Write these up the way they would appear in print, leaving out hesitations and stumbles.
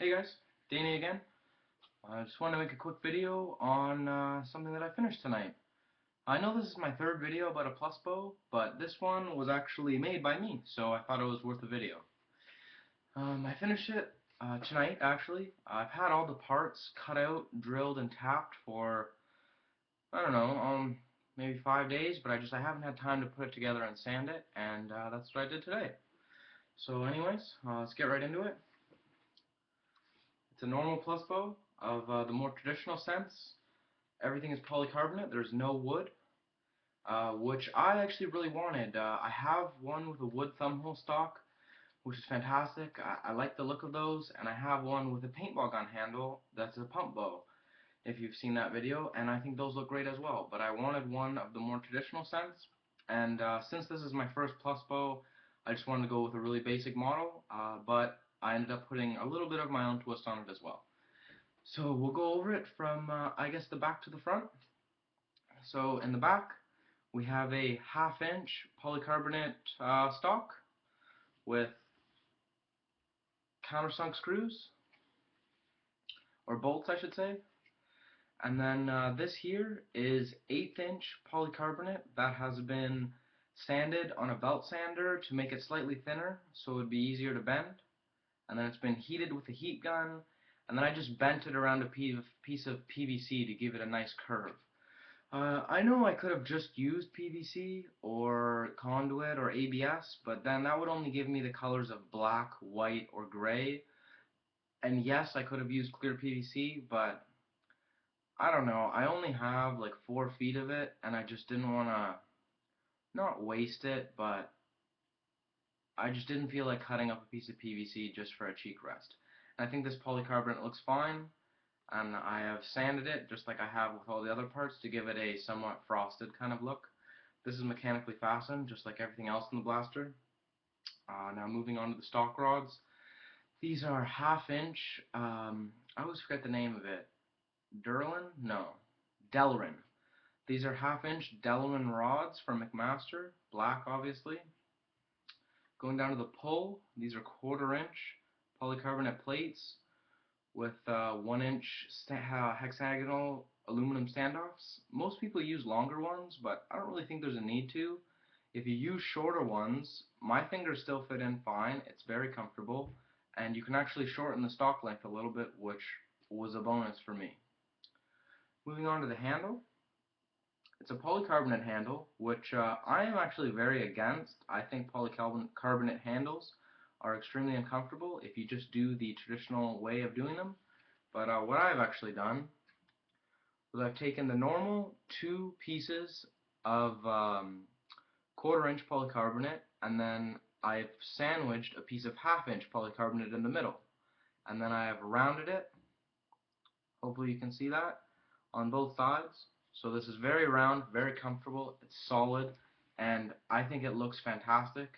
Hey guys, Danny again. I just wanted to make a quick video on something that I finished tonight. I know this is my third video about a plus bow, but this one was actually made by me, so I thought it was worth a video. I finished it tonight, actually. I've had all the parts cut out, drilled, and tapped for, I don't know, maybe 5 days, but I haven't had time to put it together and sand it, and that's what I did today. So anyways, let's get right into it. It's a normal plus bow of the more traditional sense. Everything is polycarbonate. There's no wood, which I actually really wanted. I have one with a wood thumbhole stock, which is fantastic. I like the look of those, and I have one with a paintball gun handle that's a pump bow, if you've seen that video, and I think those look great as well. But I wanted one of the more traditional sense, and since this is my first plus bow, I just wanted to go with a really basic model, but I ended up putting a little bit of my own twist on it as well. So we'll go over it from, I guess, the back to the front. So in the back, we have a 1/2 inch polycarbonate stock with countersunk screws, or bolts I should say. And then this here is 1/8 inch polycarbonate that has been sanded on a belt sander to make it slightly thinner so it would be easier to bend. And then it's been heated with a heat gun, and then I just bent it around a piece of PVC to give it a nice curve. I know I could have just used PVC or conduit or ABS, but then that would only give me the colors of black, white, or gray. And yes, I could have used clear PVC, but I don't know. I only have like 4 feet of it, and I just didn't want to, not waste it, but I just didn't feel like cutting up a piece of PVC just for a cheek rest. And I think this polycarbonate looks fine, and I have sanded it just like I have with all the other parts to give it a somewhat frosted kind of look. This is mechanically fastened just like everything else in the blaster. Now moving on to the stock rods. These are 1/2 inch, I always forget the name of it. Durlin? No. Delrin. These are 1/2 inch Delrin rods from McMaster, black obviously. Going down to the pull, these are 1/4 inch polycarbonate plates with 1 inch hexagonal aluminum standoffs. Most people use longer ones, but I don't really think there's a need to. If you use shorter ones, my fingers still fit in fine. It's very comfortable, and you can actually shorten the stock length a little bit, which was a bonus for me. Moving on to the handle. It's a polycarbonate handle, which I am actually very against. I think polycarbonate handles are extremely uncomfortable if you just do the traditional way of doing them. But what I've actually done is I've taken the normal 2 pieces of 1/4 inch polycarbonate, and then I've sandwiched a piece of 1/2 inch polycarbonate in the middle. And then I have rounded it, hopefully you can see that, on both sides. So this is very round, very comfortable, it's solid, and I think it looks fantastic.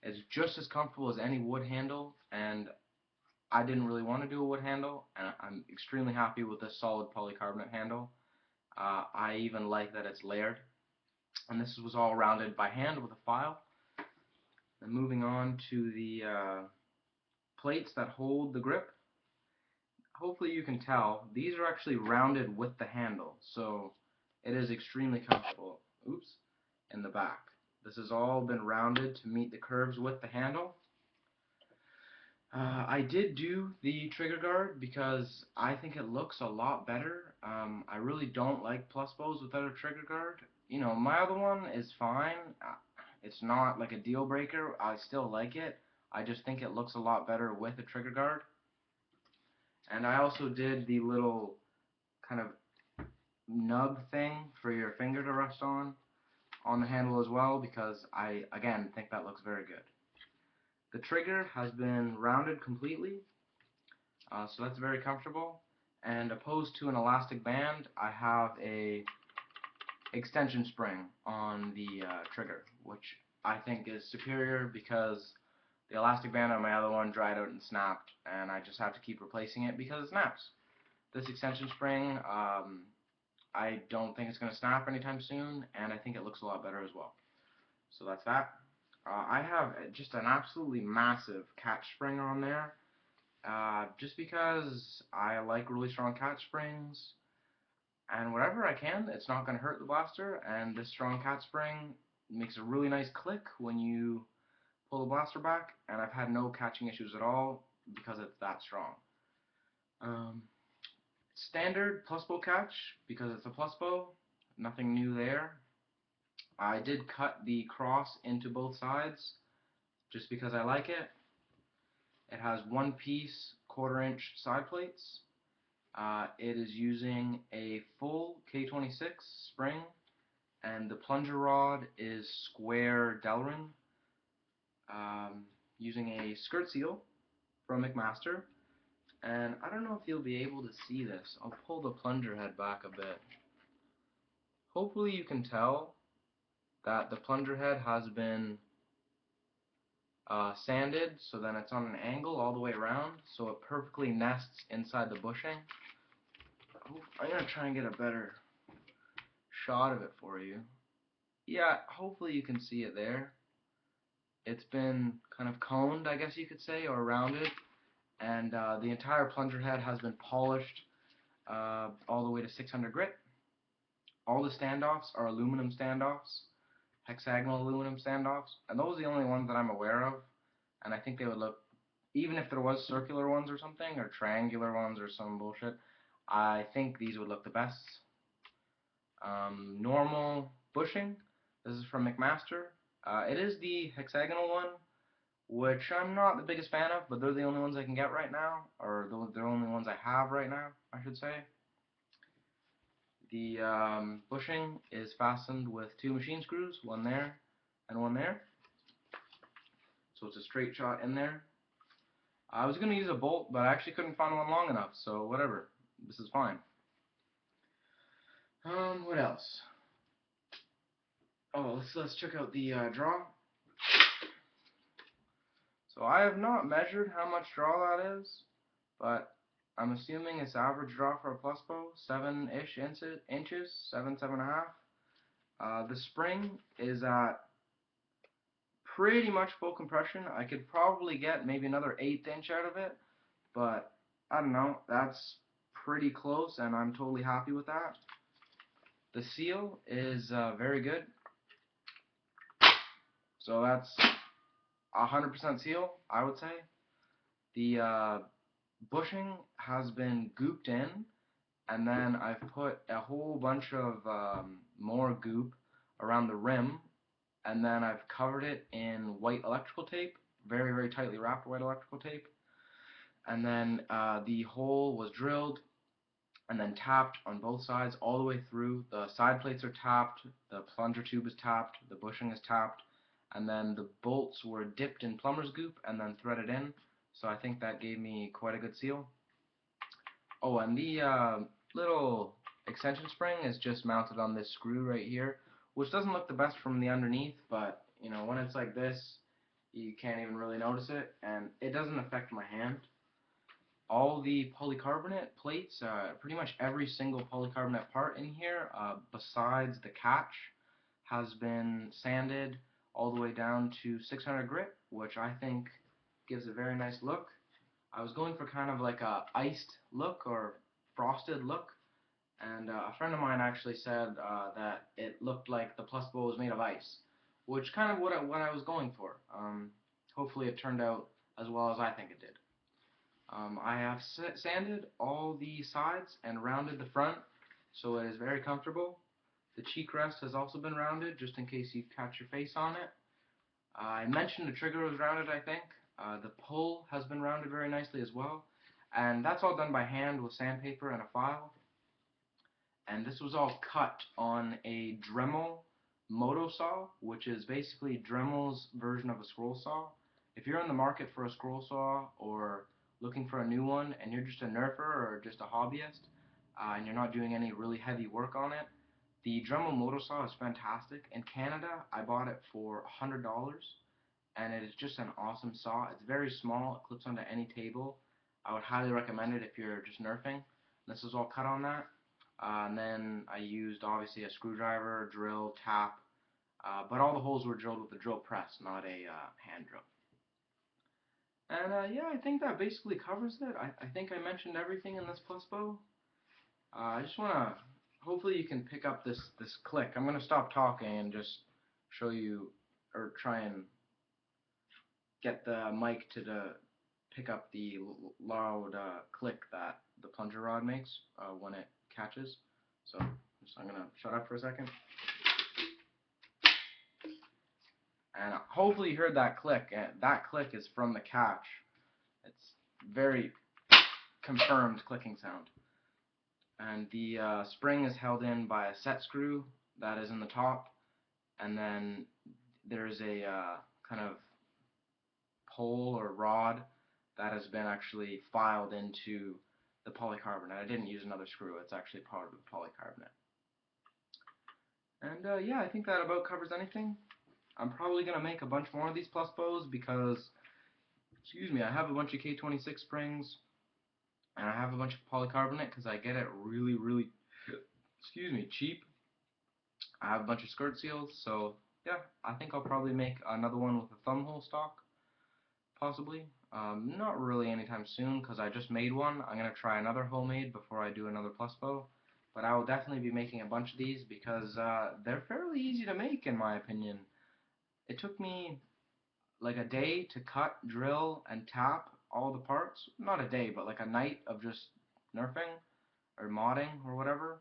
It's just as comfortable as any wood handle, and I didn't really want to do a wood handle, and I'm extremely happy with this solid polycarbonate handle. I even like that it's layered, and this was all rounded by hand with a file. And moving on to the plates that hold the grip. Hopefully you can tell, these are actually rounded with the handle, so it is extremely comfortable. Oops, in the back. This has all been rounded to meet the curves with the handle. I did do the trigger guard because I think it looks a lot better. I really don't like plus bows without a trigger guard. You know, my other one is fine. It's not like a deal breaker. I still like it. I just think it looks a lot better with a trigger guard. And I also did the little kind of nub thing for your finger to rest on the handle as well, because I, again, think that looks very good. The trigger has been rounded completely, so that's very comfortable. And opposed to an elastic band, I have a extension spring on the trigger, which I think is superior because the elastic band on my other one dried out and snapped, and I just have to keep replacing it because it snaps. This extension spring, I don't think it's going to snap anytime soon, and I think it looks a lot better as well. So that's that. I have just an absolutely massive catch spring on there, just because I like really strong catch springs, and wherever I can, it's not going to hurt the blaster, and this strong catch spring makes a really nice click when you pull the blaster back, and I've had no catching issues at all because it's that strong. Um, Standard plus bow catch, because it's a plus bow, nothing new there. I did cut the cross into both sides just because I like it. It has one piece 1/4 inch side plates. It is using a full K26 spring, and the plunger rod is square Delrin, um, using a skirt seal from McMaster. And I don't know if you'll be able to see this. I'll pull the plunger head back a bit. Hopefully you can tell that the plunger head has been sanded so then it's on an angle all the way around so it perfectly nests inside the bushing. I'm going to try and get a better shot of it for you. Yeah, hopefully you can see it there. It's been kind of coned, I guess you could say, or rounded, and the entire plunger head has been polished all the way to 600 grit. All the standoffs are aluminum standoffs, hexagonal aluminum standoffs, and those are the only ones that I'm aware of, and I think they would look, even if there was circular ones or something, or triangular ones or some bullshit, I think these would look the best. Normal bushing, this is from McMaster. It is the hexagonal one, which I'm not the biggest fan of, but they're the only ones I can get right now, or they're the only ones I have right now, I should say. The bushing is fastened with 2 machine screws, one there and one there, so it's a straight shot in there. I was going to use a bolt, but I actually couldn't find one long enough, so whatever, this is fine. What else? Oh, let's check out the draw. So I have not measured how much draw that is, but I'm assuming it's average draw for a plus bow, 7-ish inches, 7.5. The spring is at pretty much full compression. I could probably get maybe another 1/8 inch out of it, but I don't know, that's pretty close and I'm totally happy with that. The seal is very good, so that's 100% seal, I would say. The bushing has been gooped in, and then I've put a whole bunch of more goop around the rim, and then I've covered it in white electrical tape, very, very tightly wrapped white electrical tape, and then the hole was drilled and then tapped on both sides all the way through. The side plates are tapped, the plunger tube is tapped, the bushing is tapped, and then the bolts were dipped in plumber's goop and then threaded in, so I think that gave me quite a good seal. Oh, and the little extension spring is just mounted on this screw right here, which doesn't look the best from the underneath, but you know, when it's like this, you can't even really notice it, and it doesn't affect my hand. All the polycarbonate plates, pretty much every single polycarbonate part in here, besides the catch, has been sanded all the way down to 600 grit, which I think gives a very nice look. I was going for kind of like a iced look or frosted look, and a friend of mine actually said that it looked like the plus bow was made of ice, which kind of what I was going for. Hopefully it turned out as well as I think it did. I have sanded all the sides and rounded the front, so it is very comfortable. The cheek rest has also been rounded, just in case you catch your face on it. I mentioned the trigger was rounded, I think. The pull has been rounded very nicely as well. And that's all done by hand with sandpaper and a file. And this was all cut on a Dremel moto saw, which is basically Dremel's version of a scroll saw. If you're in the market for a scroll saw or looking for a new one and you're just a nerfer or just a hobbyist and you're not doing any really heavy work on it, the Dremel moto saw is fantastic. In Canada, I bought it for $100 and it is just an awesome saw. It's very small, it clips onto any table. I would highly recommend it if you're just nerfing. This is all cut on that. And then I used obviously a screwdriver, drill, tap, but all the holes were drilled with a drill press, not a hand drill. And yeah, I think that basically covers it. I think I mentioned everything in this plus bow. I just wanna, hopefully you can pick up this click. I'm gonna stop talking and just show you, or try and get the mic to pick up the loud click that the plunger rod makes when it catches. So I'm gonna shut up for a second. And hopefully you heard that click. And that click is from the catch. It's very confirmed clicking sound. And the spring is held in by a set screw that is in the top, and then there's a kind of pole or rod that has been actually filed into the polycarbonate. I didn't use another screw, it's actually part of the polycarbonate. And yeah, I think that about covers anything. I'm probably going to make a bunch more of these plus bows because, excuse me, I have a bunch of K26 springs and I have a bunch of polycarbonate because I get it really, really, excuse me, cheap. I have a bunch of skirt seals, so yeah, I think I'll probably make another one with a thumb hole stock, possibly. Not really anytime soon because I just made one. I'm going to try another homemade before I do another plus bow. But I will definitely be making a bunch of these because they're fairly easy to make in my opinion. It took me like a day to cut, drill, and tap all the parts. Not a day, but like a night of just nerfing or modding or whatever.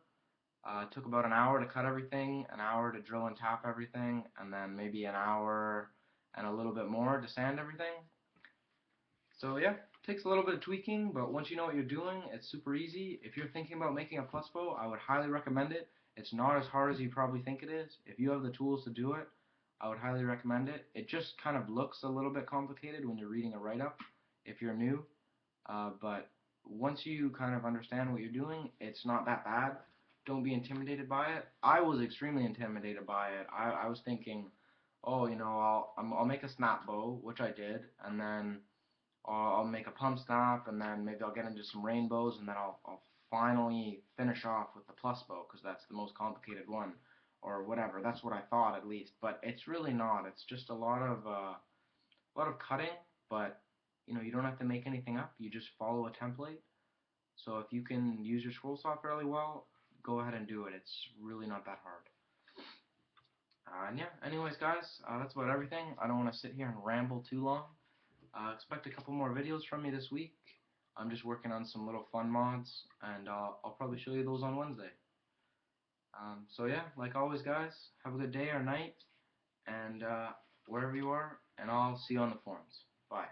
It took about an hour to cut everything, an hour to drill and tap everything, and then maybe an hour and a little bit more to sand everything. So yeah, takes a little bit of tweaking, but once you know what you're doing, it's super easy. If you're thinking about making a plus bow, I would highly recommend it. It's not as hard as you probably think it is. If you have the tools to do it, I would highly recommend it. It just kind of looks a little bit complicated when you're reading a write-up if you're new, but once you kind of understand what you're doing, it's not that bad. Don't be intimidated by it. I was extremely intimidated by it. I was thinking, oh, you know, I'll make a snap bow, which I did, and then I'll make a pump snap, and then maybe I'll get into some rainbows, and then I'll finally finish off with the plus bow, because that's the most complicated one, or whatever. That's what I thought, at least. But it's really not. It's just a lot of cutting, but you know, you don't have to make anything up. You just follow a template. So if you can use your scroll saw fairly well, go ahead and do it. It's really not that hard. And yeah, anyways, guys, that's about everything. I don't want to sit here and ramble too long. Expect a couple more videos from me this week. I'm just working on some little fun mods, and I'll probably show you those on Wednesday. So yeah, like always, guys, have a good day or night, and wherever you are, and I'll see you on the forums. Bye.